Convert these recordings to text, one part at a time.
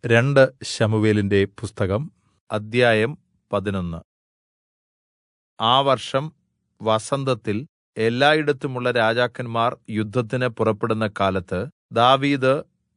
രണ്ട് ശമൂവേലിന്റെ പുസ്തകം അദ്ധ്യായം 11. ആ വർഷം വസന്തത്തിൽ എല്ലായിടത്തുമുള്ള രാജാക്കന്മാർ യുദ്ധത്തിന് പുറപ്പെടുന്ന കാലത്ത് ദാവീദ്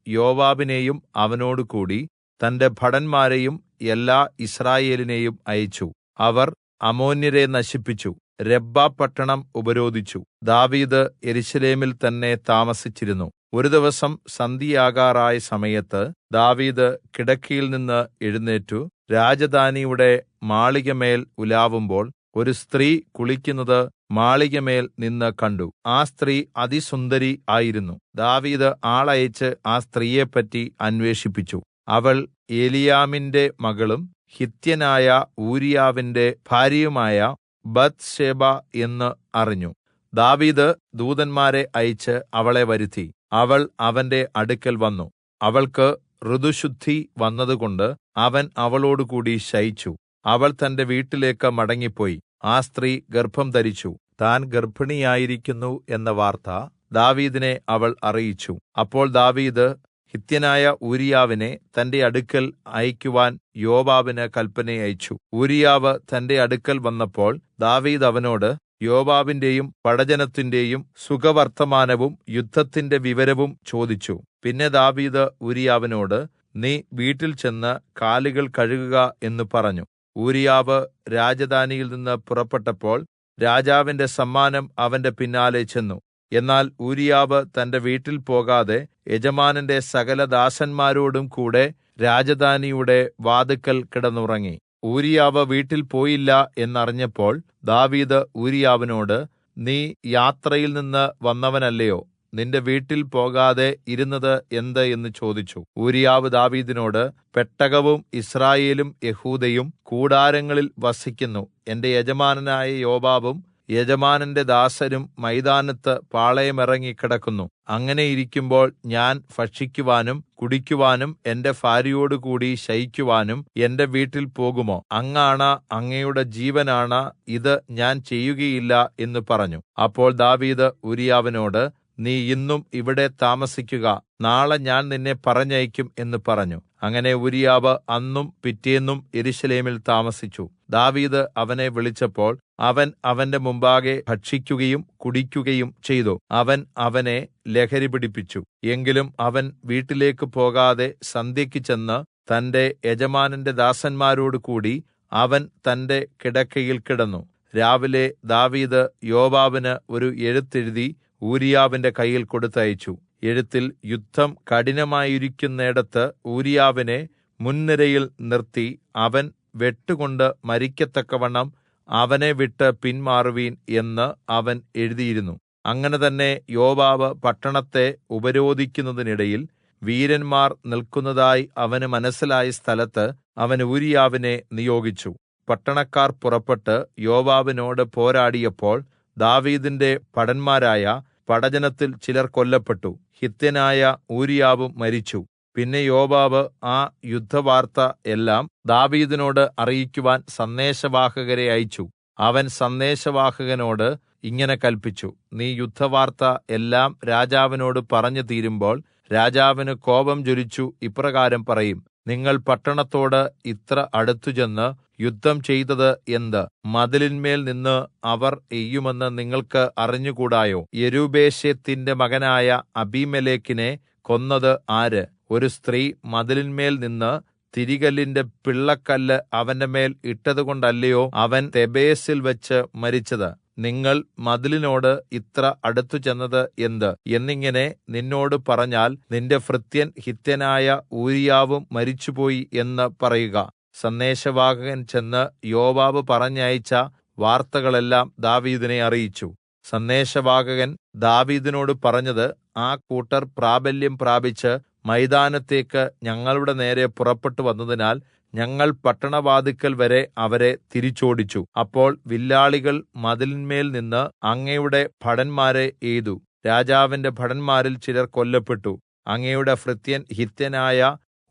യോവാബിനെയും അവനോടുകൂടി തന്റെ ഭടന്മാരെയും എല്ലാ യിസ്രായേലിനെയും അയച്ചു. അവർ അമ്മോന്യരെ നശിപ്പിച്ചു, രബ്ബാ പട്ടണം ഉപരോധിച്ചു. ദാവീദ് യെരൂശലേമിൽ തന്നെ താമസിച്ചിരുന്നു. ഒരു ദിവസം സന്ധ്യയാകാറായ സമയത്ത് ദാവീദ് കിടക്കയിൽനിന്ന് എഴുന്നേറ്റു രാജധാനിയുടെ മാളികമേൽ ഉലാവുമ്പോൾ ഒരു സ്ത്രീ കുളിക്കുന്നത് മാളികമേൽ നിന്ന് കണ്ടു. ആ സ്ത്രീ അതിസുന്ദരി ആയിരുന്നു. ദാവീദ് ആളയച്ച് ആ സ്ത്രീയെപ്പറ്റി അന്വേഷിപ്പിച്ചു. അവൾ ഏലീയാമിന്റെ മകളും ഹിത്യനായ ഊരീയാവിന്റെ ഭാര്യയുമായ ബത്ത്ശേബ എന്ന് അറിഞ്ഞു. ദാവീദ് ദൂതന്മാരെ അയച്ച് അവളെ വരുത്തി. അവൾ അവന്റെ അടുക്കൽ വന്നു. അവൾക്ക് ഋതുശുദ്ധി വന്നതുകൊണ്ട് അവൻ അവളോടുകൂടി ശയിച്ചു. അവൾ തന്റെ വീട്ടിലേക്ക് മടങ്ങിപ്പോയി. ആ സ്ത്രീ ഗർഭം ധരിച്ചു. താൻ ഗർഭിണിയായിരിക്കുന്നു എന്ന വാർത്ത ദാവീദിനെ അവൾ അറിയിച്ചു. അപ്പോൾ ദാവീദ് ഹിത്യനായ ഊരീയാവിനെ തന്റെ അടുക്കൽ അയക്കുവാൻ യോവാബിന് കല്പന അയച്ചു. ഊരീയാവ് തന്റെ അടുക്കൽ വന്നപ്പോൾ ദാവീദ് അവനോട് യോവാബിന്റെയും പടജ്ജനത്തിന്റെയും സുഖവർത്തമാനവും യുദ്ധത്തിന്റെ വിവരവും ചോദിച്ചു. പിന്നെ ദാവീദ് ഊരീയാവിനോട്, നീ വീട്ടിൽ ചെന്ന് കാലുകൾ കഴുകുക എന്ന് പറഞ്ഞു. ഊരീയാവ് രാജധാനിയിൽ നിന്ന് പുറപ്പെട്ടപ്പോൾ രാജാവിന്റെ സമ്മാനം അവന്റെ പിന്നാലെ ചെന്നു. എന്നാൽ ഊരീയാവ് തന്റെ വീട്ടിൽ പോകാതെ യജമാനന്റെ സകല ദാസന്മാരോടും കൂടെ രാജധാനിയുടെ വാതിൽക്കൽ കിടന്നുറങ്ങി. ഊരീയാവ് വീട്ടിൽ പോയില്ല എന്നറിഞ്ഞപ്പോൾ ദാവീദ് ഊരീയാവിനോട്, നീ യാത്രയിൽ നിന്ന് വന്നവനല്ലയോ? നിന്റെ വീട്ടിൽ പോകാതെ ഇരുന്നത് എന്ത് എന്ന് ചോദിച്ചു. ഊരീയാവ് ദാവീദിനോട്, പെട്ടകവും യിസ്രായേലും യെഹൂദയും കൂടാരങ്ങളിൽ വസിക്കുന്നു. എന്റെ യജമാനനായ യോവാബും യജമാനന്റെ ദാസരും മൈതാനത്ത് പാളയമിറങ്ങി കിടക്കുന്നു. അങ്ങനെ ഇരിക്കുമ്പോൾ ഞാൻ ഭക്ഷിക്കുവാനും കുടിക്കുവാനും എന്റെ ഭാര്യയോടുകൂടി ശയിക്കുവാനും എന്റെ വീട്ടിൽ പോകുമോ? അങ്ങാണ, അങ്ങയുടെ ജീവനാണ, ഇത് ഞാൻ ചെയ്യുകയില്ല എന്ന് പറഞ്ഞു. അപ്പോൾ ദാവീദ് ഊരീയാവിനോട്, നീ ഇന്നും ഇവിടെ താമസിക്കുക, നാളെ ഞാൻ നിന്നെ പറഞ്ഞയക്കും എന്ന് പറഞ്ഞു. അങ്ങനെ ഊരീയാവ് അന്നും പിറ്റേന്നും യെരൂശലേമിൽ താമസിച്ചു. ദാവീദ് അവനെ വിളിച്ചപ്പോൾ അവൻ അവന്റെ മുമ്പാകെ ഭക്ഷിക്കുകയും കുടിക്കുകയും ചെയ്തു. അവൻ അവനെ ലഹരി പിടിപ്പിച്ചു. എങ്കിലും അവൻ വീട്ടിലേക്ക് പോകാതെ സന്ധ്യയ്ക്ക് ചെന്ന് തന്റെ യജമാനന്റെ ദാസന്മാരോടുകൂടി അവൻ തന്റെ കിടക്കയിൽ കിടന്നു. രാവിലെ ദാവീദ് യോവാബിന് ഒരു എഴുത്തെഴുതി ഊരീയാവിന്റെ കയ്യിൽ കൊടുത്തയച്ചു. എഴുത്തിൽ, യുദ്ധം കഠിനമായിരിക്കുന്നിടത്ത് ഊരീയാവിനെ മുൻനിരയിൽ നിർത്തി അവൻ വെട്ടുകൊണ്ട് മരിക്കത്തക്കവണ്ണം അവനെ വിട്ട് പിന്മാറുവീൻ എന്ന് അവൻ എഴുതിയിരുന്നു. അങ്ങനെ തന്നെ യോവാബ് പട്ടണത്തെ ഉപരോധിക്കുന്നതിനിടയിൽ വീരന്മാർ നിൽക്കുന്നതായി അവന് മനസ്സിലായ സ്ഥലത്ത് അവൻ ഊരീയാവിനെ നിയോഗിച്ചു. പട്ടണക്കാർ പുറപ്പെട്ട് യോവാബിനോട് പോരാടിയപ്പോൾ ദാവീദിന്റെ ഭടന്മാരായ പടജ്ജനത്തിൽ ചിലർ കൊല്ലപ്പെട്ടു. ഹിത്യനായ ഊരീയാവും മരിച്ചു. പിന്നെ യോവാബ് ആ യുദ്ധവാർത്ത എല്ലാം ദാവീദിനോട് അറിയിക്കുവാൻ സന്ദേശവാഹകരെ അയച്ചു. അവൻ സന്ദേശവാഹകനോട് ഇങ്ങനെ കല്പിച്ചു, നീ യുദ്ധവാർത്ത എല്ലാം രാജാവിനോട് പറഞ്ഞു തീരുമ്പോൾ രാജാവിന് കോപം ജ്വലിച്ചു ഇപ്രകാരം പറയും, നിങ്ങൾ പട്ടണത്തോട് ഇത്ര അടുത്തുചെന്ന് യുദ്ധം ചെയ്തത് എന്ത്? മതിലിന്മേൽ നിന്ന് അവർ എയ്യുമെന്ന് നിങ്ങൾക്ക് അറിഞ്ഞുകൂടായോ? യെരൂബ്ബേശെത്തിന്റെ മകനായ അബീമേലെക്കിനെ കൊന്നത് ആര്? ഒരു സ്ത്രീ മതിലിന്മേൽ നിന്ന് തിരികല്ലിന്റെ പിള്ളക്കല്ല് അവന്റെ മേൽ ഇട്ടതുകൊണ്ടല്ലയോ അവൻ തെബേസിൽ വെച്ച് മരിച്ചത്? നിങ്ങൾ മതിലിനോട് ഇത്ര അടുത്തു ചെന്നത് എന്ത്? എന്നിങ്ങനെ നിന്നോട് പറഞ്ഞാൽ നിന്റെ ഭൃത്യൻ ഹിത്യനായ ഊരീയാവും മരിച്ചുപോയി എന്ന് പറയുക. സന്ദേശവാഹകൻ ചെന്ന് യോവാബ് പറഞ്ഞയച്ച വാർത്തകളെല്ലാം ദാവീദിനെ അറിയിച്ചു. സന്ദേശവാഹകൻ ദാവീദിനോട് പറഞ്ഞത്, ആ കൂട്ടർ പ്രാബല്യം പ്രാപിച്ച് മൈതാനത്തേക്ക് ഞങ്ങളുടെ നേരെ പുറപ്പെട്ടു വന്നതിനാൽ ഞങ്ങൾ പട്ടണവാതിൽക്കൽ വരെ അവരെ തിരിച്ചോടിച്ചു. അപ്പോൾ വില്ലാളികൾ മതിലിന്മേൽ നിന്ന് അങ്ങയുടെ ഭടന്മാരെ എയ്തു. രാജാവിന്റെ ഭടന്മാരിൽ ചിലർ കൊല്ലപ്പെട്ടു. അങ്ങയുടെ ഭൃത്യൻ ഹിത്യനായ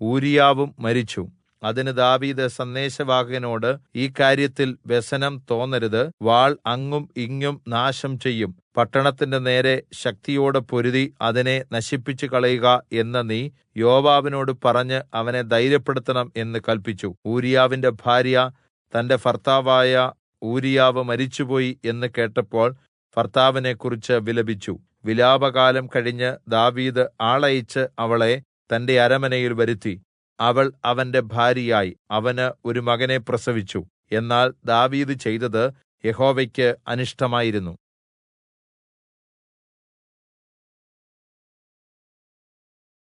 ഊരീയാവും മരിച്ചു. അതിന് ദാവീദ് സന്ദേശവാഹകനോട്, ഈ കാര്യത്തിൽ വ്യസനം തോന്നരുത്. വാൾ അങ്ങും ഇങ്ങും നാശം ചെയ്യും. പട്ടണത്തിന്റെ നേരെ ശക്തിയോടെ പൊരുതി അതിനെ നശിപ്പിച്ചുകളയുക എന്ന് നീ യോവാബിനോട് പറഞ്ഞ് അവനെ ധൈര്യപ്പെടുത്തണം എന്ന് കല്പിച്ചു. ഊരീയാവിന്റെ ഭാര്യ തന്റെ ഭർത്താവായ ഊരീയാവ് മരിച്ചുപോയി എന്ന് കേട്ടപ്പോൾ ഭർത്താവിനെക്കുറിച്ച് വിലപിച്ചു. വിലാപകാലം കഴിഞ്ഞ് ദാവീദ് ആളയച്ച് അവളെ തന്റെ അരമനയിൽ വരുത്തി. അവൾ അവന്റെ ഭാര്യയായി. അവന് ഒരു മകനെ പ്രസവിച്ചു. എന്നാൽ ദാവീദ് ചെയ്തത് യഹോവയ്ക്ക് അനിഷ്ടമായിരുന്നു.